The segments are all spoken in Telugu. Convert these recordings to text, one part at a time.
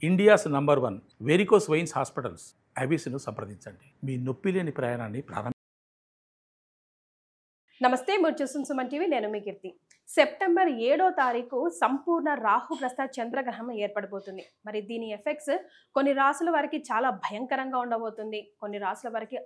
India's number 1 varicose veins hospitals ఐబీసీను సంప్రదించండి. మీ నొప్పి లేని ప్రయాణాన్ని నమస్తే, మీరు చూస్తున్న సుమన్ టీవీ. నేను మీ కీర్తి. సెప్టెంబర్ 7వ తారీఖు సంపూర్ణ రాహుగ్రస్త చంద్రగ్రహణం ఏర్పడబోతుంది. మరి దీని ఎఫెక్ట్స్ కొన్ని రాసుల వారికి చాలా భయంకరంగా ఉండబోతుంది, కొన్ని రాసుల వారికి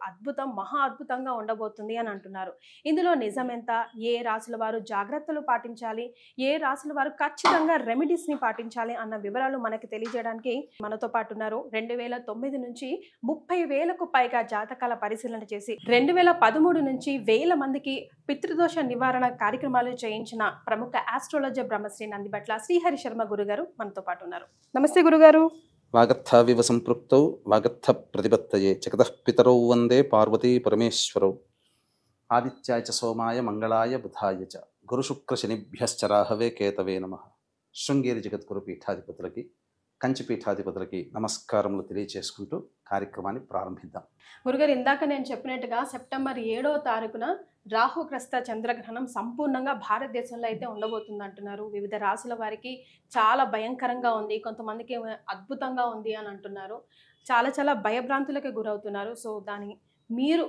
మహా అద్భుతంగా ఉండబోతుంది అని అంటున్నారు. ఇందులో నిజమెంత, ఏ రాసుల వారు జాగ్రత్తలు పాటించాలి, ఏ రాసుల వారు ఖచ్చితంగా రెమెడీస్ని పాటించాలి అన్న వివరాలు మనకి తెలియజేయడానికి మనతో పాటు ఉన్నారు. 2009 నుంచి 30,000కు పైగా జాతకాల పరిశీలన చేసి 2013 నుంచి 1,000 మందికి పితృదోష నివారణ కార్యక్రమాలు చేయించిన ప్రముఖ ఆస్ట్రాలజర్ బ్రహ్మశ్రీ నందిబట్ల శ్రీహరి శర్మ గురుగారు మనతో పాటు ఉన్నారు. నమస్తే గురుగారు. వాగర్థావివ సంపృక్తౌ వాగర్థ ప్రతిపత్తయే జగతః పితరౌ వందే పార్వతీ పరమేశ్వరౌ. ఆదిత్యాయ చ సోమాయ మంగళాయ బుధాయ చ గురుశుక్ర శనిభ్యశ్చ రాహవే కేతవే నమః. శృంగేరి జగద్గురు పీఠాధిపతులకి, కంచి పీఠాధిపతులకి నమస్కారములు తెలియచేసుకుంటూ కార్యక్రమాన్ని ప్రారంభిద్దాం. గురుగారు, ఇందాక నేను చెప్పినట్టుగా సెప్టెంబర్ 7వ తారీఖున రాహుగ్రస్త చంద్రగ్రహణం సంపూర్ణంగా భారతదేశంలో అయితే ఉండబోతుంది అంటున్నారు. వివిధ రాసుల వారికి చాలా భయంకరంగా ఉంది, కొంతమందికి అద్భుతంగా ఉంది అని అంటున్నారు. చాలా భయభ్రాంతులకు గురవుతున్నారు. సో దాని మీరు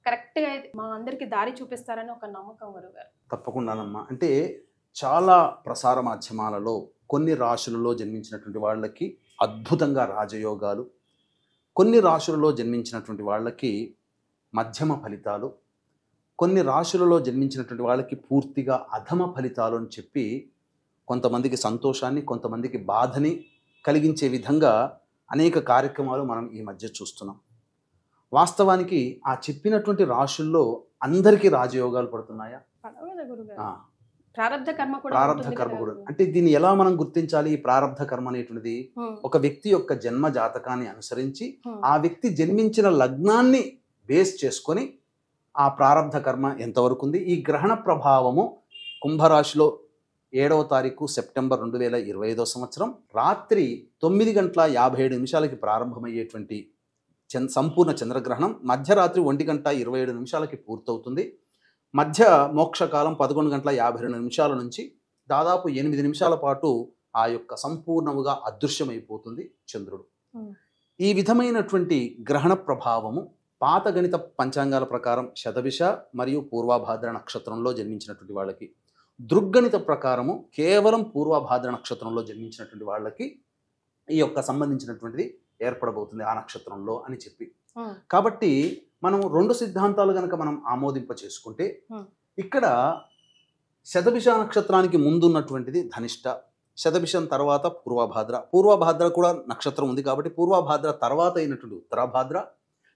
కరెక్ట్గా మా అందరికీ దారి చూపిస్తారని ఒక నమ్మకం గురుగారు. తప్పకుండానమ్మా. అంటే చాలా ప్రసార మాధ్యమాలలో కొన్ని రాశులలో జన్మించినటువంటి వాళ్ళకి అద్భుతంగా రాజయోగాలు, కొన్ని రాశులలో జన్మించినటువంటి వాళ్ళకి మధ్యమ ఫలితాలు, కొన్ని రాశులలో జన్మించినటువంటి వాళ్ళకి పూర్తిగా అధమ ఫలితాలు అని చెప్పి కొంతమందికి సంతోషాన్ని, కొంతమందికి బాధని కలిగించే విధంగా అనేక కార్యక్రమాలు మనం ఈ మధ్య చూస్తున్నాం. వాస్తవానికి ఆ చెప్పినటువంటి రాశుల్లో అందరికీ రాజయోగాలు పడుతున్నాయా? ప్రారబ్ధ కర్మ కూడా. అంటే దీన్ని ఎలా మనం గుర్తించాలి? ఈ ప్రారబ్ధ కర్మ అనేటువంటిది ఒక వ్యక్తి యొక్క జన్మ జాతకాన్ని అనుసరించి ఆ వ్యక్తి జన్మించిన లగ్నాన్ని బేస్ చేసుకొని ఆ ప్రారబ్ధ కర్మ ఎంతవరకు ఉంది. ఈ గ్రహణ ప్రభావము కుంభరాశిలో 7వ తారీఖు సెప్టెంబర్ 2025 సంవత్సరం రాత్రి 9:57 ప్రారంభమయ్యేటువంటి సంపూర్ణ చంద్రగ్రహణం మధ్యరాత్రి 1:27 పూర్తవుతుంది. మధ్య మోక్షకాలం 11:52 నుంచి దాదాపు 8 నిమిషాల పాటు ఆ యొక్క సంపూర్ణముగా అదృశ్యమైపోతుంది చంద్రుడు. ఈ విధమైనటువంటి గ్రహణ ప్రభావము పాత గణిత పంచాంగాల ప్రకారం శతభిష మరియు పూర్వభాద్ర నక్షత్రంలో జన్మించినటువంటి వాళ్ళకి, దృగ్గణిత ప్రకారము కేవలం పూర్వభాద్ర నక్షత్రంలో జన్మించినటువంటి వాళ్ళకి ఈ యొక్క సంబంధించినటువంటిది ఏర్పడబోతుంది ఆ నక్షత్రంలో అని చెప్పి. కాబట్టి మనం 2 సిద్ధాంతాలు కనుక మనం ఆమోదింప చేసుకుంటే, ఇక్కడ శతభిష నక్షత్రానికి ముందున్నటువంటిది ధనిష్ట, శతభిషం తర్వాత పూర్వభాద్ర కూడా నక్షత్రం ఉంది కాబట్టి పూర్వభాద్ర తర్వాత అయినటువంటి ఉత్తరాభాద్ర,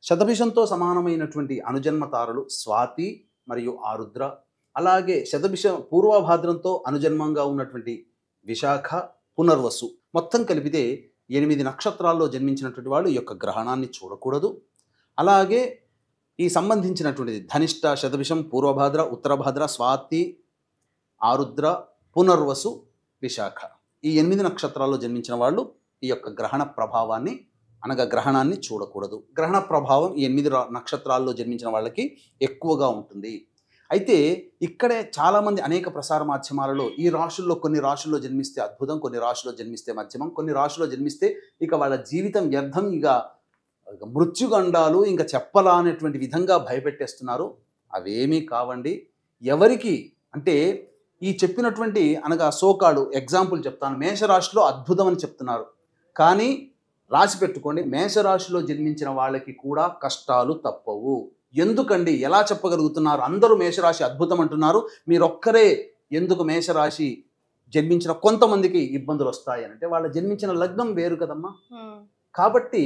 శతభిషంతో సమానమైనటువంటి అనుజన్మ తారలు స్వాతి మరియు ఆరుద్ర, అలాగే పూర్వభాద్రంతో అనుజన్మంగా ఉన్నటువంటి విశాఖ, పునర్వసు, మొత్తం కలిపితే 8 నక్షత్రాల్లో జన్మించినటువంటి వాళ్ళు ఈ యొక్క గ్రహణాన్ని చూడకూడదు. అలాగే ఈ సంబంధించినటువంటిది ధనిష్ట, శతభిషం, పూర్వభాద్ర, ఉత్తరభాద్ర, స్వాతి, ఆరుద్ర, పునర్వసు, విశాఖ, ఈ 8 నక్షత్రాల్లో జన్మించిన వాళ్ళు ఈ యొక్క గ్రహణ ప్రభావాన్ని అనగా గ్రహణాన్ని చూడకూడదు. గ్రహణ ప్రభావం ఈ 8 నక్షత్రాల్లో జన్మించిన వాళ్ళకి ఎక్కువగా ఉంటుంది. అయితే ఇక్కడే చాలామంది అనేక ప్రసార మాధ్యమాలలో ఈ రాశుల్లో కొన్ని రాశుల్లో జన్మిస్తే అద్భుతం, కొన్ని రాశుల్లో జన్మిస్తే మధ్యమం, కొన్ని రాశుల్లో జన్మిస్తే ఇక వాళ్ళ జీవితం వ్యర్థం, ఇక మృత్యుగండాలు ఇంకా చెప్పలా అనేటువంటి విధంగా భయపెట్టేస్తున్నారు. అవేమీ కావండి. ఎవరికి అంటే ఈ చెప్పినటువంటి అనగా సోకాళ్ళు ఎగ్జాంపుల్ చెప్తాను. మేషరాశిలో అద్భుతం అని చెప్తున్నారు, కానీ రాసి పెట్టుకోండి, మేషరాశిలో జన్మించిన వాళ్ళకి కూడా కష్టాలు తప్పవు. ఎందుకండి? ఎలా చెప్పగలుగుతున్నారు? అందరూ మేషరాశి అద్భుతం అంటున్నారు, మీరొక్కరే ఎందుకు మేషరాశి జన్మించిన కొంతమందికి ఇబ్బందులు వస్తాయి అంటే వాళ్ళ జన్మించిన లగ్నం వేరు కదమ్మా. కాబట్టి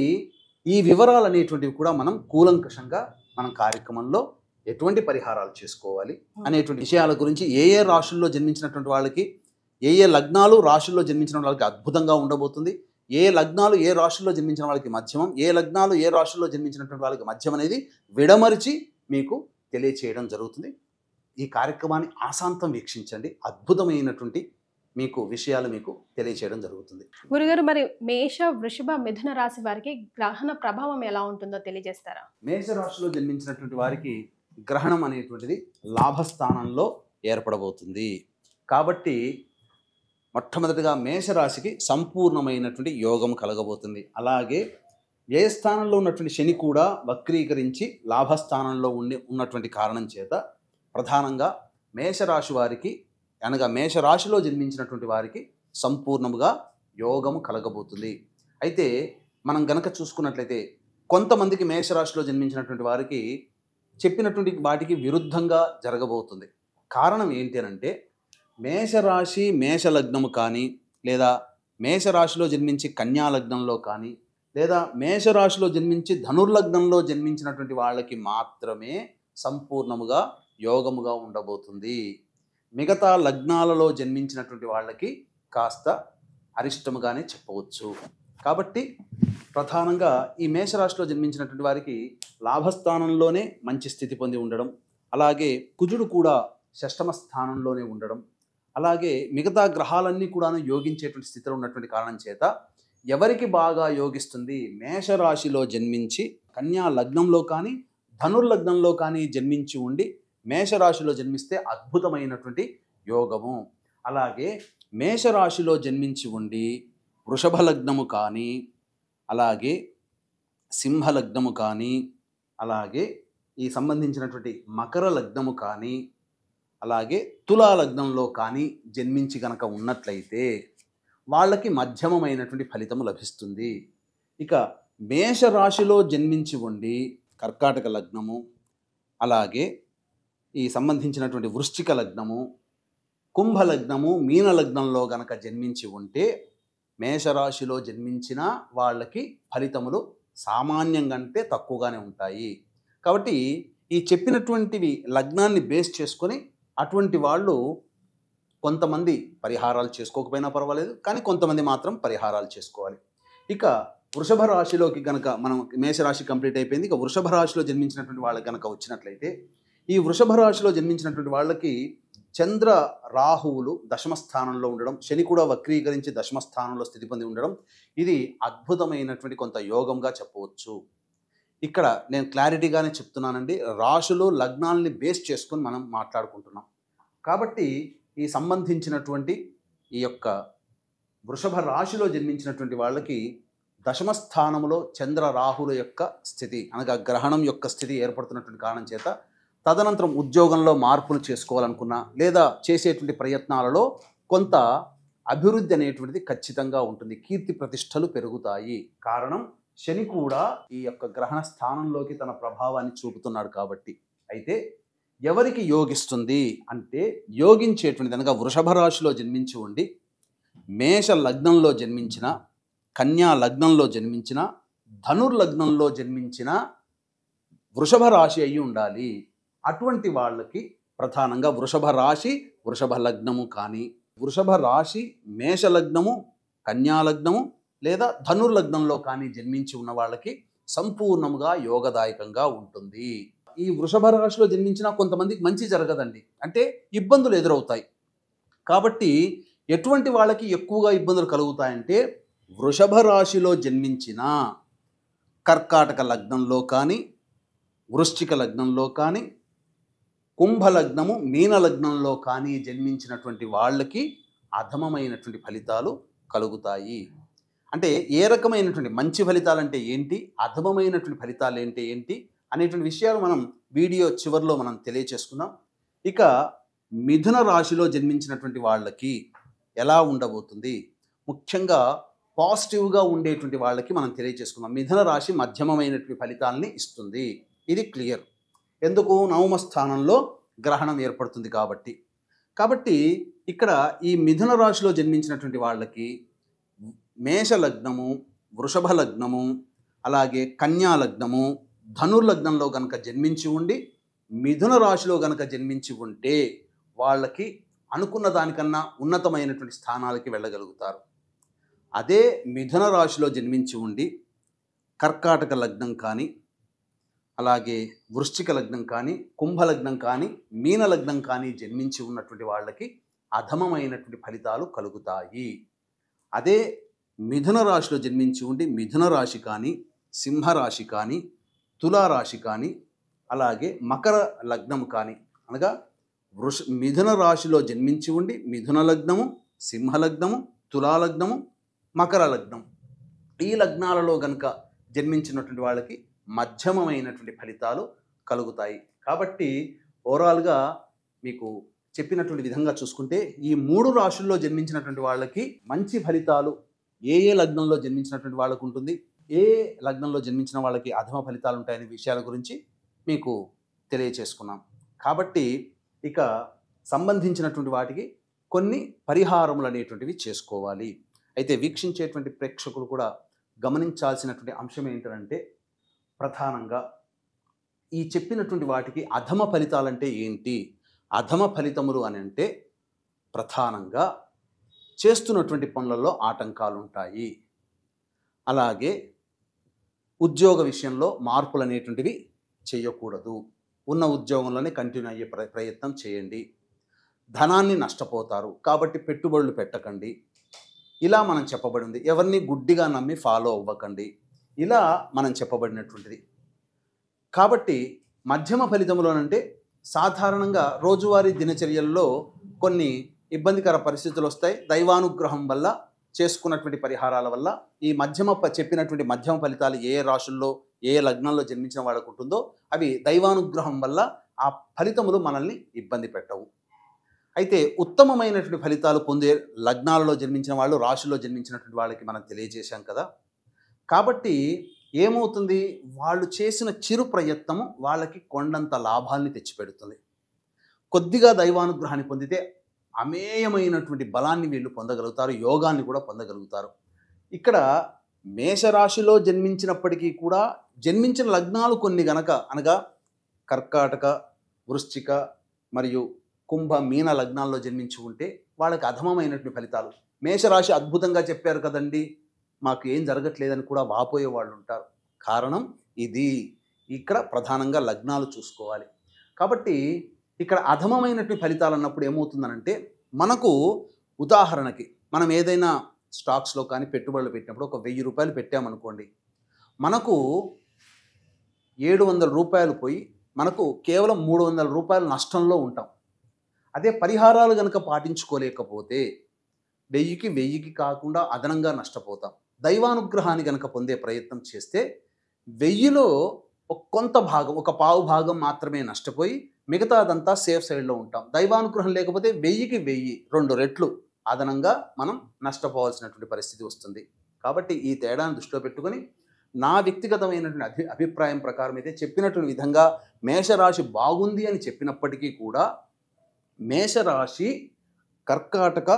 ఈ వివరాలు అనేటువంటివి కూడా మనం కూలంకషంగా మనం కార్యక్రమంలో ఎటువంటి పరిహారాలు చేసుకోవాలి అనేటువంటి విషయాల గురించి, ఏ రాశుల్లో జన్మించినటువంటి వాళ్ళకి, ఏ లగ్నాలు రాశుల్లో జన్మించిన వాళ్ళకి అద్భుతంగా ఉండబోతుంది, ఏ లగ్నాలు ఏ రాశుల్లో జన్మించిన వాళ్ళకి మధ్యమం, ఏ లగ్నాలు ఏ రాశుల్లో జన్మించినటువంటి వాళ్ళకి మధ్యం అనేది విడమరిచి మీకు తెలియచేయడం జరుగుతుంది. ఈ కార్యక్రమాన్ని ఆశాంతం వీక్షించండి, అద్భుతమైనటువంటి మీకు విషయాలు మీకు తెలియచేయడం జరుగుతుంది. గురుగారు, మరి మేష, వృషభ, మిథున రాశి వారికి గ్రహణ ప్రభావం ఎలా ఉంటుందో తెలియజేస్తారా? మేష రాశిలో జన్మించినటువంటి వారికి గ్రహణం అనేటువంటిది లాభస్థానంలో ఏర్పడబోతుంది. కాబట్టి మొట్టమొదటిగా మేషరాశికి సంపూర్ణమైనటువంటి యోగం కలగబోతుంది. అలాగే వ్యయస్థానంలో ఉన్నటువంటి శని కూడా వక్రీకరించి లాభస్థానంలో ఉన్నటువంటి కారణం చేత ప్రధానంగా మేషరాశి వారికి అనగా మేషరాశిలో జన్మించినటువంటి వారికి సంపూర్ణముగా యోగము కలగబోతుంది. అయితే మనం గనక చూసుకున్నట్లయితే కొంతమందికి మేషరాశిలో జన్మించినటువంటి వారికి చెప్పినటువంటి వాటికి విరుద్ధంగా జరగబోతుంది. కారణం ఏంటి అనంటే మేషరాశి మేషలగ్నము కానీ లేదా మేషరాశిలో జన్మించి కన్యాలగ్నంలో కానీ లేదా మేషరాశిలో జన్మించి ధనుర్లగ్నంలో జన్మించినటువంటి వాళ్ళకి మాత్రమే సంపూర్ణముగా యోగముగా ఉండబోతుంది. మిగతా లగ్నాలలో జన్మించినటువంటి వాళ్ళకి కాస్త అరిష్టముగానే చెప్పవచ్చు. కాబట్టి ప్రధానంగా ఈ మేషరాశిలో జన్మించినటువంటి వారికి లాభస్థానంలోనే మంచి స్థితి పొంది ఉండడం, అలాగే కుజుడు కూడా షష్టమ స్థానంలోనే ఉండడం, అలాగే మిగతా గ్రహాలన్నీ కూడాను యోగించేటువంటి స్థితిలో ఉన్నటువంటి కారణం చేత ఎవరికి బాగా యోగిస్తుంది? మేషరాశిలో జన్మించి కన్యా లగ్నంలో కానీ ధనుర్లగ్నంలో కానీ జన్మించి ఉండి మేషరాశిలో జన్మిస్తే అద్భుతమైనటువంటి యోగము. అలాగే మేషరాశిలో జన్మించి ఉండి వృషభ లగ్నము కానీ అలాగే సింహలగ్నము కానీ అలాగే ఈ సంబంధించినటువంటి మకర లగ్నము కానీ అలాగే తులా లగ్నంలో కానీ జన్మించి గనక ఉన్నట్లయితే వాళ్ళకి మధ్యమమైనటువంటి ఫలితము లభిస్తుంది. ఇక మేషరాశిలో జన్మించి ఉండి కర్కాటక లగ్నము అలాగే ఈ సంబంధించినటువంటి వృశ్చిక లగ్నము కుంభ లగ్నము మీన లగ్నంలో గనక జన్మించి ఉంటే మేషరాశిలో జన్మించిన వాళ్ళకి ఫలితములు సామాన్యం కంటే తక్కువగానే ఉంటాయి. కాబట్టి ఈ చెప్పినటువంటివి లగ్నాన్ని బేస్ చేసుకొని అటువంటి వాళ్ళు కొంతమంది పరిహారాలు చేసుకోకపోయినా పర్వాలేదు, కానీ కొంతమంది మాత్రం పరిహారాలు చేసుకోవాలి. ఇక వృషభ రాశిలోకి గనక మనం మేషరాశి కంప్లీట్ అయిపోయింది. ఇక వృషభ రాశిలో జన్మించినటువంటి వాళ్ళకి గనక వచ్చినట్లయితే ఈ వృషభ రాశిలో జన్మించినటువంటి వాళ్ళకి చంద్ర రాహువులు దశమ స్థానంలో ఉండడం, శని కూడా వక్రీకరించి దశమ స్థానంలో స్థితి పొంది ఉండడం, ఇది అద్భుతమైనటువంటి కొంత యోగంగా చెప్పవచ్చు. ఇక్కడ నేను క్లారిటీగానే చెప్తున్నానండి, రాశులు లగ్నాలని బేస్ చేసుకొని మనం మాట్లాడుకుంటున్నాం. కాబట్టి ఈ సంబంధించినటువంటి ఈ యొక్క వృషభ రాశిలో జన్మించినటువంటి వాళ్ళకి దశమ స్థానంలో చంద్ర రాహుల యొక్క స్థితి అనగా గ్రహణం యొక్క స్థితి ఏర్పడుతున్నటువంటి కారణం చేత తదనంతరం ఉద్యోగంలో మార్పులు చేసుకోవాలనుకున్నా లేదా చేసేటువంటి ప్రయత్నాలలో కొంత అభివృద్ధి అనేటువంటిది ఖచ్చితంగా ఉంటుంది. కీర్తి ప్రతిష్టలు పెరుగుతాయి. కారణం శని కూడా ఈ యొక్క గ్రహణ స్థానంలోకి తన ప్రభావాన్ని చూపుతున్నాడు కాబట్టి. అయితే ఎవరికి యోగిస్తుంది అంటే యోగించేటువంటిది అనగా వృషభ రాశిలో జన్మించి ఉండి మేష లగ్నంలో జన్మించిన కన్యా లగ్నంలో జన్మించిన ధనుర్లగ్నంలో జన్మించిన వృషభ రాశి అయి ఉండాలి. అటువంటి వాళ్ళకి ప్రధానంగా వృషభ రాశి వృషభ లగ్నము కానీ వృషభ రాశి మేష లగ్నము కన్యా లగ్నము లేదా ధనుర్లగ్నంలో కానీ జన్మించి ఉన్న వాళ్ళకి సంపూర్ణముగా యోగదాయకంగా ఉంటుంది. ఈ వృషభ రాశిలో జన్మించిన కొంతమందికి మంచి జరగదండి, అంటే ఇబ్బందులు ఎదురవుతాయి. కాబట్టి ఎటువంటి వాళ్ళకి ఎక్కువగా ఇబ్బందులు కలుగుతాయంటే వృషభ రాశిలో జన్మించిన కర్కాటక లగ్నంలో కానీ వృశ్చిక లగ్నంలో కానీ కుంభలగ్నము మీన లగ్నంలో కానీ జన్మించినటువంటి వాళ్ళకి అధమమైనటువంటి ఫలితాలు కలుగుతాయి. అంటే ఏ రకమైనటువంటి మంచి ఫలితాలు అంటే ఏంటి, అధమమైనటువంటి ఫలితాలు ఏంటి అనేటువంటి విషయాలు మనం వీడియో చివరిలో మనం తెలియచేసుకుందాం. ఇక మిథున రాశిలో జన్మించినటువంటి వాళ్ళకి ఎలా ఉండబోతుంది, ముఖ్యంగా పాజిటివ్గా ఉండేటువంటి వాళ్ళకి మనం తెలియచేసుకుందాం. మిథున రాశి మధ్యమమైనటువంటి ఫలితాలని ఇస్తుంది. ఇది క్లియర్. ఎందుకు? నవమ స్థానంలో గ్రహణం ఏర్పడుతుంది కాబట్టి ఇక్కడ ఈ మిథున రాశిలో జన్మించినటువంటి వాళ్ళకి మేష లగ్నము వృషభ లగ్నము అలాగే కన్యా లగ్నము ధనుర్లగ్నంలో కనుక జన్మించి ఉండి మిథున రాశిలో కనుక జన్మించి ఉంటే వాళ్ళకి అనుకున్న దానికన్నా ఉన్నతమైనటువంటి స్థానాలకి వెళ్ళగలుగుతారు. అదే మిథున రాశిలో జన్మించి ఉండి కర్కాటక లగ్నం కానీ అలాగే వృశ్చిక లగ్నం కానీ కుంభలగ్నం కానీ మీన లగ్నం కానీ జన్మించి ఉన్నటువంటి వాళ్ళకి అధమమైనటువంటి ఫలితాలు కలుగుతాయి. అదే మిథున రాశిలో జన్మించి ఉండి మిథున రాశి కానీ సింహరాశి కానీ తులారాశి కానీ అలాగే మకర లగ్నము కానీ అనగా మిథున రాశిలో జన్మించి ఉండి మిథున లగ్నము సింహలగ్నము, తులాలగ్నము, మకర లగ్నం, ఈ లగ్నాలలో గనుక జన్మించినటువంటి వాళ్ళకి మధ్యమమైనటువంటి ఫలితాలు కలుగుతాయి. కాబట్టి ఓవరాల్గా మీకు చెప్పినటువంటి విధంగా చూసుకుంటే ఈ 3 రాశుల్లో జన్మించినటువంటి వాళ్ళకి మంచి ఫలితాలు ఏ లగ్నంలో జన్మించినటువంటి వాళ్ళకు ఉంటుంది, ఏ లగ్నంలో జన్మించిన వాళ్ళకి అధమ ఫలితాలు ఉంటాయనే విషయాల గురించి మీకు తెలియచేసుకున్నాం. కాబట్టి ఇక సంబంధించినటువంటి వాటికి కొన్ని పరిహారములు అనేటువంటివి చేసుకోవాలి. అయితే వీక్షించేటువంటి ప్రేక్షకులు కూడా గమనించాల్సినటువంటి అంశం ఏంటంటే ప్రధానంగా ఈ చెప్పినటువంటి వాటికి అధమ ఫలితాలంటే ఏంటి? అధమ ఫలితములు అని అంటే ప్రధానంగా చేస్తున్నటువంటి పనులలో ఆటంకాలు ఉంటాయి, అలాగే ఉద్యోగ విషయంలో మార్పులు అనేటువంటివి చేయకూడదు, ఉన్న ఉద్యోగంలోనే కంటిన్యూ అయ్యే ప్రయత్నం చేయండి, ధనాన్ని నష్టపోతారు కాబట్టి పెట్టుబడులు పెట్టకండి, ఇలా మనం చెప్పబడింది. ఎవరిని గుడ్డిగా నమ్మి ఫాలో అవ్వకండి, ఇలా మనం చెప్పబడినటువంటిది. కాబట్టి మధ్యమ ఫలితములోనంటే సాధారణంగా రోజువారీ దినచర్యల్లో కొన్ని ఇబ్బందికర పరిస్థితులు వస్తాయి. దైవానుగ్రహం వల్ల చేసుకున్నటువంటి పరిహారాల వల్ల ఈ చెప్పినటువంటి మధ్యమ ఫలితాలు ఏ రాశుల్లో ఏ లగ్నంలో జన్మించిన వాళ్ళకు ఉంటుందో అవి దైవానుగ్రహం వల్ల ఆ ఫలితములు మనల్ని ఇబ్బంది పెట్టవు. అయితే ఉత్తమమైనటువంటి ఫలితాలు పొందే లగ్నాలలో జన్మించిన వాళ్ళు, రాశుల్లో జన్మించినటువంటి వాళ్ళకి మనం తెలియజేశాం కదా. కాబట్టి ఏమవుతుంది, వాళ్ళు చేసిన చిరు ప్రయత్నము వాళ్ళకి కొండంత లాభాల్ని తెచ్చిపెడుతుంది. కొద్దిగా దైవానుగ్రహాన్ని పొందితే అమేయమైనటువంటి బలాన్ని వీళ్ళు పొందగలుగుతారు, యోగాన్ని కూడా పొందగలుగుతారు. ఇక్కడ మేషరాశిలో జన్మించినప్పటికీ కూడా జన్మించిన లగ్నాలు కొన్ని గనక అనగా కర్కాటక, వృశ్చిక మరియు కుంభ, మీన లగ్నాల్లో జన్మించి ఉంటే వాళ్ళకి అధమమైనటువంటి ఫలితాలు. మేషరాశి అద్భుతంగా చెప్పారు కదండి, మాకు ఏం జరగట్లేదని కూడా వాపోయే వాళ్ళు ఉంటారు. కారణం ఇది. ఇక్కడ ప్రధానంగా లగ్నాలు చూసుకోవాలి. కాబట్టి ఇక్కడ అధమమైనటువంటి ఫలితాలు అన్నప్పుడు ఏమవుతుందనంటే మనకు ఉదాహరణకి మనం ఏదైనా స్టాక్స్లో కానీ పెట్టుబడులు పెట్టినప్పుడు ఒక 1000 రూపాయలు పెట్టామనుకోండి, మనకు 700 రూపాయలు పోయి మనకు కేవలం 300 రూపాయలు నష్టంలో ఉంటాం. అదే పరిహారాలు కనుక పాటించుకోలేకపోతే 1000కి కాకుండా అదనంగా నష్టపోతాం. దైవానుగ్రహాన్ని కనుక పొందే ప్రయత్నం చేస్తే 1000లో కొంత భాగం, ఒక పావు భాగం మాత్రమే నష్టపోయి మిగతాదంతా సేఫ్ సైడ్లో ఉంటాం. దైవానుగ్రహం లేకపోతే 1000కి 2 రెట్లు అదనంగా మనం నష్టపోవాల్సినటువంటి పరిస్థితి వస్తుంది. కాబట్టి ఈ తేడాను దృష్టిలో పెట్టుకొని నా వ్యక్తిగతమైనటువంటి అభిప్రాయం ప్రకారం అయితే చెప్పినటువంటి విధంగా మేషరాశి బాగుంది అని చెప్పినప్పటికీ కూడా మేషరాశి కర్కాటక,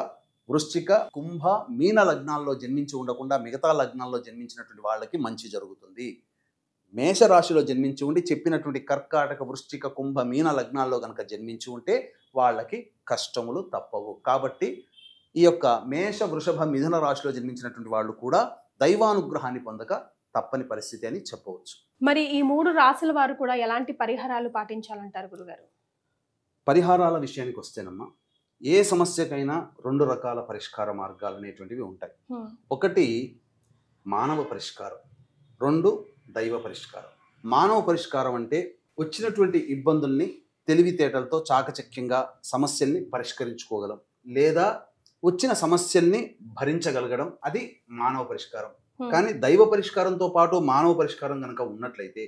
వృశ్చిక, కుంభ, మీన లగ్నాల్లో జన్మించి ఉండకుండా మిగతా లగ్నాల్లో జన్మించినటువంటి వాళ్ళకి మంచి జరుగుతుంది. మేషరాశిలో జన్మించి ఉండి చెప్పినటువంటి కర్కాటక, వృశ్చిక, కుంభ, మీన లగ్నాల్లో కనుక జన్మించి ఉంటే వాళ్ళకి కష్టములు తప్పవు. కాబట్టి ఈ యొక్క మేష, వృషభ, మిథున రాశిలో జన్మించినటువంటి వాళ్ళు కూడా దైవానుగ్రహాన్ని పొందక తప్పని పరిస్థితి అని చెప్పవచ్చు. మరి ఈ 3 రాశుల వారు కూడా ఎలాంటి పరిహారాలు పాటించాలంటారు గురుగారు? పరిహారాల విషయానికి వస్తేనమ్మా, ఏ సమస్యకైనా 2 రకాల పరిష్కార మార్గాలు అనేటువంటివి ఉంటాయి. ఒకటి మానవ పరిష్కారం, 2 దైవ పరిష్కారం. మానవ పరిష్కారం అంటే వచ్చినటువంటి ఇబ్బందుల్ని తెలివితేటలతో చాకచక్యంగా సమస్యల్ని పరిష్కరించుకోగలం, లేదా వచ్చిన సమస్యల్ని భరించగలగడం, అది మానవ పరిష్కారం. కానీ దైవ పరిష్కారంతో పాటు మానవ పరిష్కారం కనుక ఉన్నట్లయితే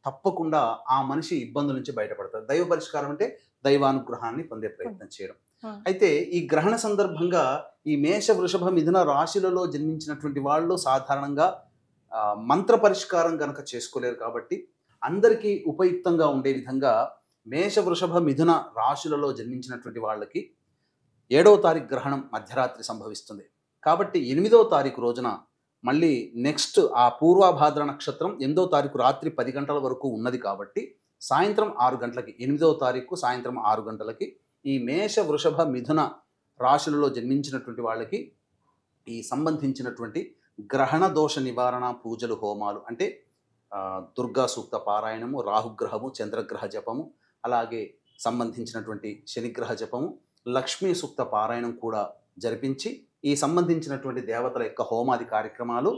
తప్పకుండా ఆ మనిషి ఇబ్బందుల నుంచి బయటపడతారు. దైవ పరిష్కారం అంటే దైవానుగ్రహాన్ని పొందే ప్రయత్నం చేయడం. అయితే ఈ గ్రహణ సందర్భంగా ఈ మేష, వృషభ, మిథున రాశులలో జన్మించినటువంటి వాళ్ళు సాధారణంగా మంత్ర పరిష్కారం కనుక చేసుకోలేరు. కాబట్టి అందరికీ ఉపయుక్తంగా ఉండే విధంగా మేష, వృషభ, మిథున రాశులలో జన్మించినటువంటి వాళ్ళకి 7వ తారీఖు గ్రహణం మధ్యరాత్రి సంభవిస్తుంది. కాబట్టి 8వ తారీఖు రోజున మళ్ళీ నెక్స్ట్ ఆ పూర్వభాద్ర నక్షత్రం 8వ తారీఖు రాత్రి 10 గంటల వరకు ఉన్నది. కాబట్టి సాయంత్రం 6 గంటలకి 8వ తారీఖు సాయంత్రం 6 గంటలకి ఈ మేష, వృషభ, మిథున రాశులలో జన్మించినటువంటి వాళ్ళకి ఈ సంబంధించినటువంటి గ్రహణ దోష నివారణ పూజలు, హోమాలు అంటే దుర్గా సూక్త పారాయణము, రాహుగ్రహము, చంద్రగ్రహ జపము, అలాగే సంబంధించినటువంటి శనిగ్రహ జపము, లక్ష్మీ సూక్త పారాయణం కూడా జరిపించి ఈ సంబంధించినటువంటి దేవతల యొక్క హోమాది కార్యక్రమాలు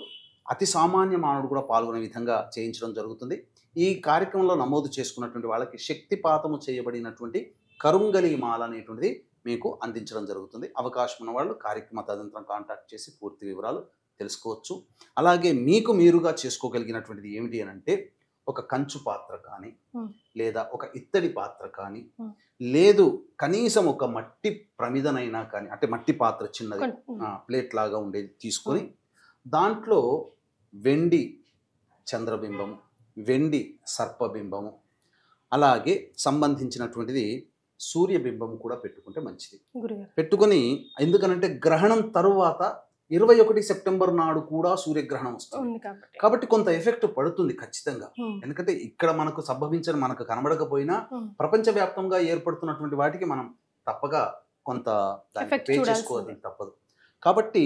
అతి సామాన్య మానవుడు కూడా పాల్గొనే విధంగా చేయించడం జరుగుతుంది. ఈ కార్యక్రమంలో నమోదు చేసుకున్నటువంటి వాళ్ళకి శక్తిపాతము చేయబడినటువంటి కరుంగలి మాల అనేటువంటిది మీకు అందించడం జరుగుతుంది. అవకాశం ఉన్న వాళ్ళు కార్యక్రమ తదనంతరం కాంటాక్ట్ చేసి పూర్తి వివరాలు తెలుసుకోవచ్చు. అలాగే మీకు మీరుగా చేసుకోగలిగినటువంటిది ఏమిటి అని అంటే, ఒక కంచు పాత్ర కానీ లేదా ఒక ఇత్తడి పాత్ర కానీ, లేదు కనీసం ఒక మట్టి ప్రమిదనైనా కానీ, అంటే మట్టి పాత్ర చిన్నది ప్లేట్ లాగా ఉండేది తీసుకొని దాంట్లో వెండి చంద్రబింబము, వెండి సర్పబింబము, అలాగే సంబంధించినటువంటిది సూర్యబింబము కూడా పెట్టుకుంటే మంచిది. పెట్టుకొని, ఎందుకనంటే గ్రహణం తరువాత 21 సెప్టెంబర్ నాడు కూడా సూర్యగ్రహణం వస్తుంది కాబట్టి కొంత ఎఫెక్ట్ పడుతుంది ఖచ్చితంగా. ఎందుకంటే ఇక్కడ మనకు సంభవించిన, మనకు కనబడకపోయినా ప్రపంచవ్యాప్తంగా ఏర్పడుతున్నటువంటి వాటికి మనం తప్పక కొంత పే చేసుకోవాలి తప్పదు. కాబట్టి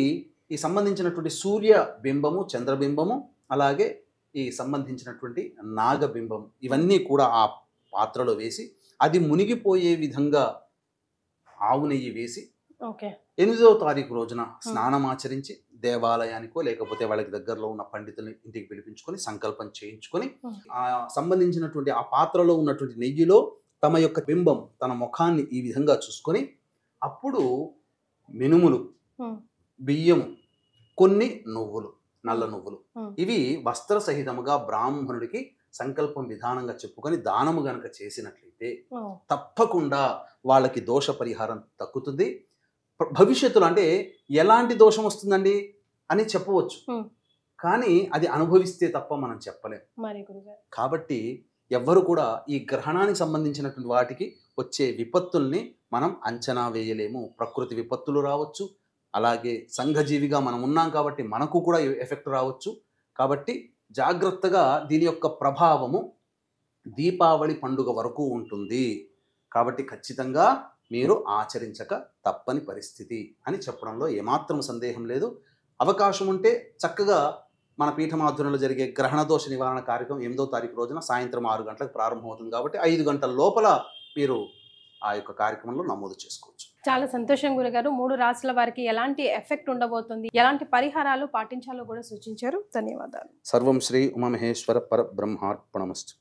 ఈ సంబంధించినటువంటి సూర్య బింబము, చంద్రబింబము, అలాగే ఈ సంబంధించినటువంటి నాగబింబం, ఇవన్నీ కూడా ఆ పాత్రలో వేసి అది మునిగిపోయే విధంగా ఆవు నెయ్యి వేసి 8వ తారీఖు రోజున స్నానం ఆచరించి దేవాలయానికో లేకపోతే వాళ్ళకి దగ్గరలో ఉన్న పండితుల్ని ఇంటికి పిలిపించుకొని సంకల్పం చేయించుకొని ఆ సంబంధించినటువంటి ఆ పాత్రలో ఉన్నటువంటి నెయ్యిలో తమ యొక్క బింబం, తన ముఖాన్ని ఈ విధంగా చూసుకొని అప్పుడు మినుములు, బియ్యము, కొన్ని నువ్వులు, నల్ల నువ్వులు, ఇవి వస్త్ర సహితముగా బ్రాహ్మణుడికి సంకల్పం విధానంగా చెప్పుకొని దానము గనక చేసినట్లయితే తప్పకుండా వాళ్ళకి దోష పరిహారం తగ్గుతుంది. భవిష్యత్తులో అంటే ఎలాంటి దోషం వస్తుందండి అని చెప్పవచ్చు, కానీ అది అనుభవిస్తే తప్ప మనం చెప్పలేం. కాబట్టి ఎవ్వరు కూడా ఈ గ్రహణానికి సంబంధించినటువంటి వాటికి వచ్చే విపత్తుల్ని మనం అంచనా వేయలేము. ప్రకృతి విపత్తులు రావచ్చు, అలాగే సంఘజీవిగా మనం ఉన్నాం కాబట్టి మనకు కూడా ఎఫెక్ట్ రావచ్చు. కాబట్టి జాగ్రత్తగా దీని యొక్క ప్రభావము దీపావళి పండుగ వరకు ఉంటుంది. కాబట్టి ఖచ్చితంగా మీరు ఆచరించక తప్పని పరిస్థితి అని చెప్పడంలో ఏమాత్రం సందేహం లేదు. అవకాశం ఉంటే చక్కగా మన పీఠమాధ్వర్యంలో జరిగే గ్రహణ దోష నివారణ కార్యక్రమం 8వ తారీఖు రోజున సాయంత్రం 6 గంటలకు ప్రారంభమవుతుంది. కాబట్టి 5 గంటల లోపల మీరు ఆ యొక్క కార్యక్రమంలో నమోదు చేసుకోవచ్చు. చాలా సంతోషం గురుగారు. 3 రాశుల వారికి ఎలాంటి ఎఫెక్ట్ ఉండబోతుంది, ఎలాంటి పరిహారాలు పాటించాలో కూడా సూచించారు. ధన్యవాదాలు. సర్వం శ్రీ ఉమామహేశ్వర పరబ్రహ్మార్పణమస్తు.